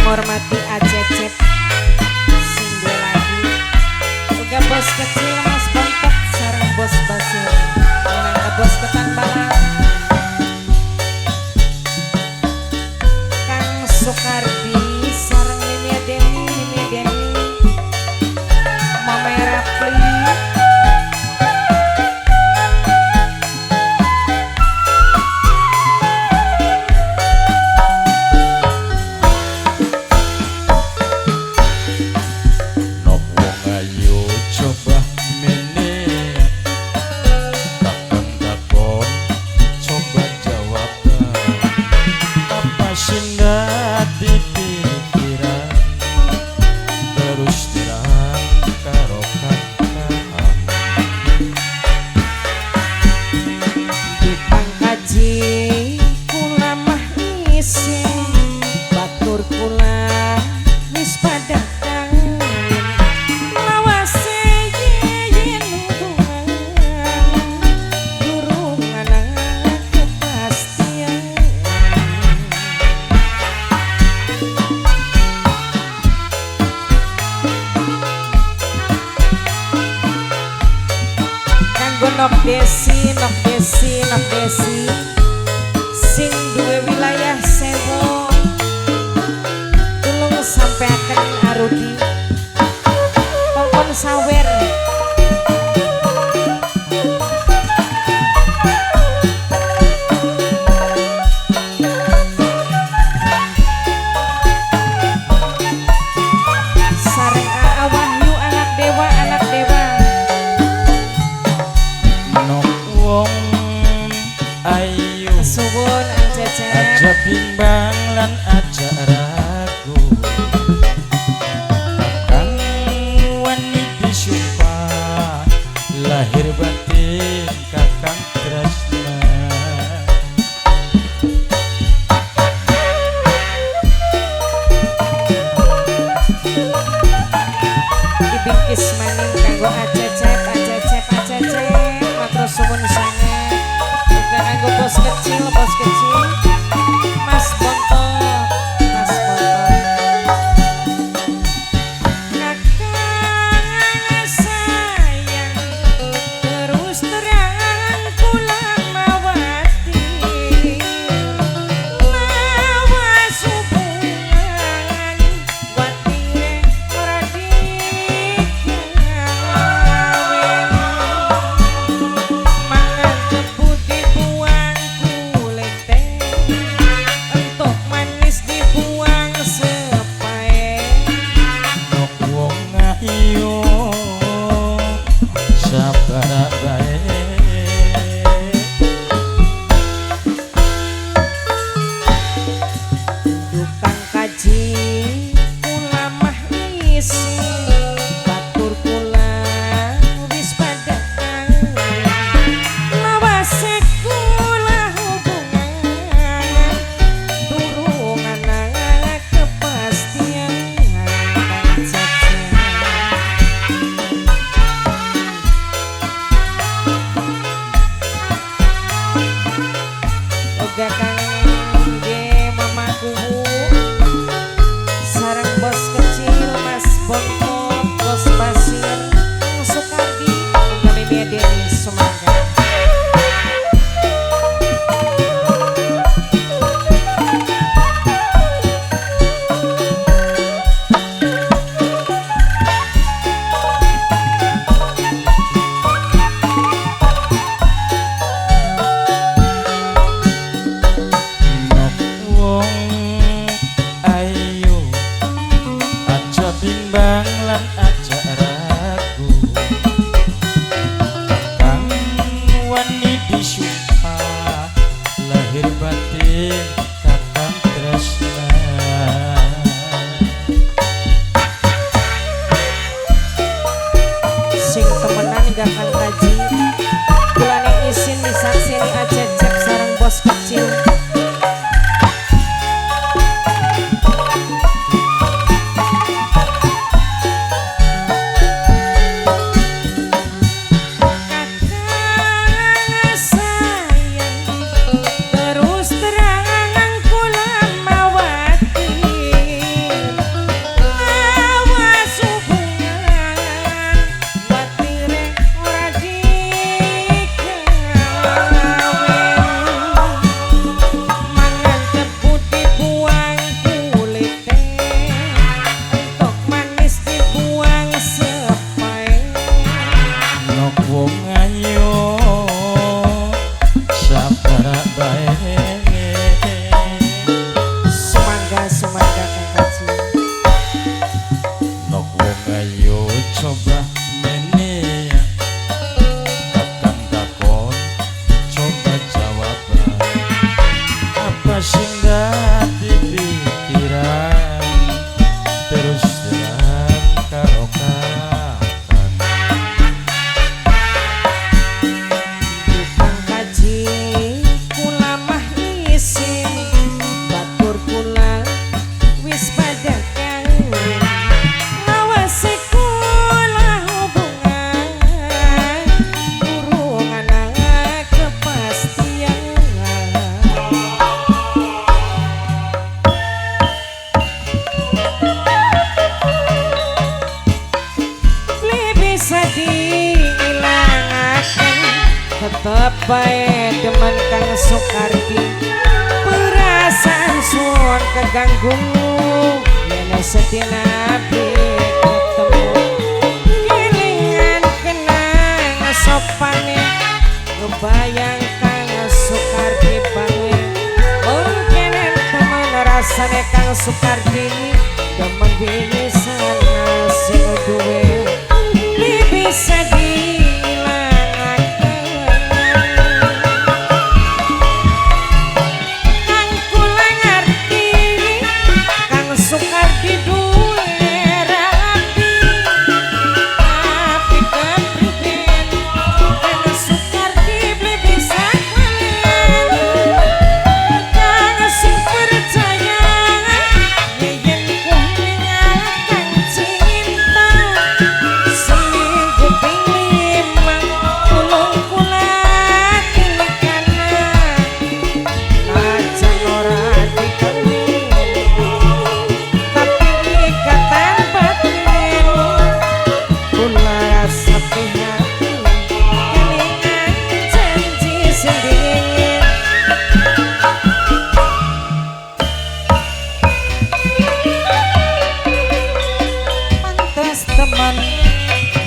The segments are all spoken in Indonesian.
menghormati Acecep Sinde lagi uga bos kecil Mas Bontot sareng bos Basir menangka bos ketan balang Kang Soekardi sareng Mimi Deni Mama Rapli Nok desi sing duwe wilayah sewo tulung sampai akan arudi pokon sawer sareng Wahyu anak dewa suwun Acecep aja bimbang lan aja ragu Kakang wani disumpah lahir batin Kakang tresna dibingkis maning kanggo Acecep matur suwun sanget uga kanggo bos kecil Mas Bontot Kakang sayang terus terang kula mawati lawas hubungan watire ora dikira Tepai demen Kang Sukardi perasaan suon keganggu yana setina ketemu kelingan kenang sopane ngebayang Kang Sukardi banget mungkin temen rasane Kang Sukardi demen bini sana sing duwe bisa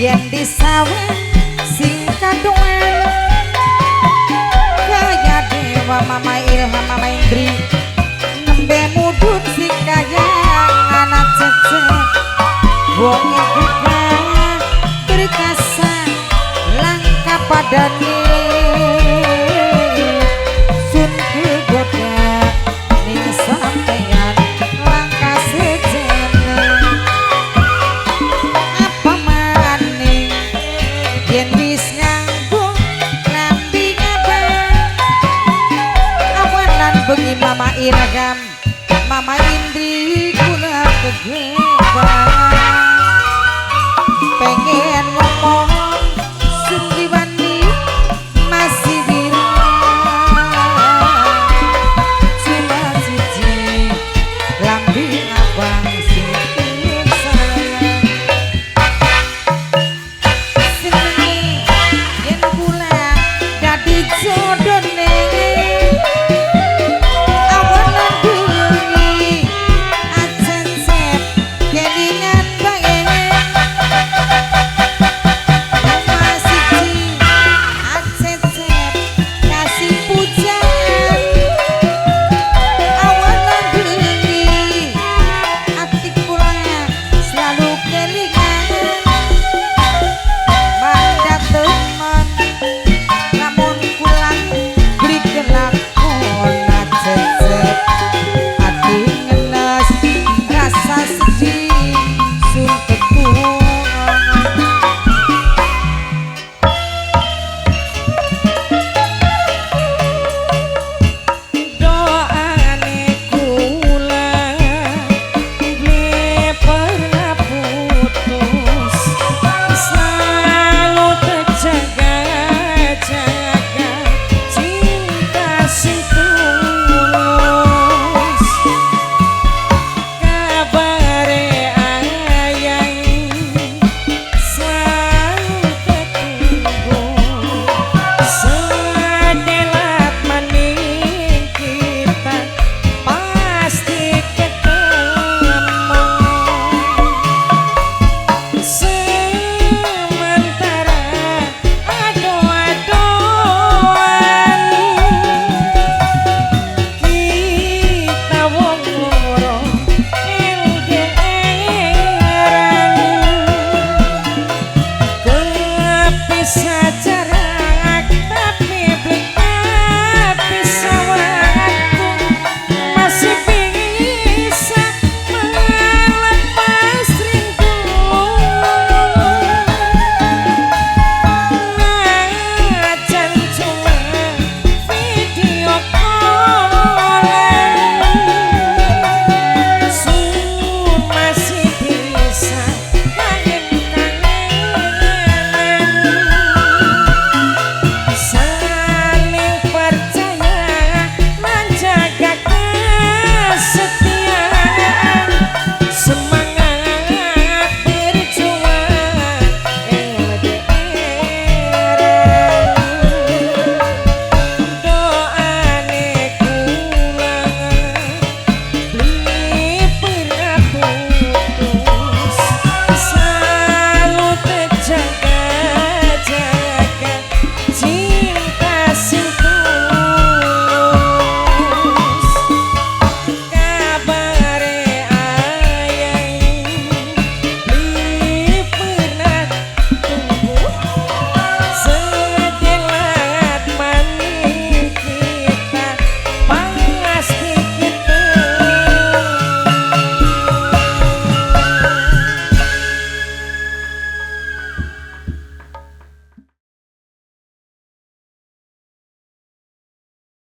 yen disawen sing kaduan kaya dewa mama Ilham mama Indri nembe mudut si kaya anak cecek wong juga berkasa langka padane sun kegoda ning sampeyan langka sejene yen wis nganggo lambi ngabang awalan bengi mama Iragam mama Indri kula kegeban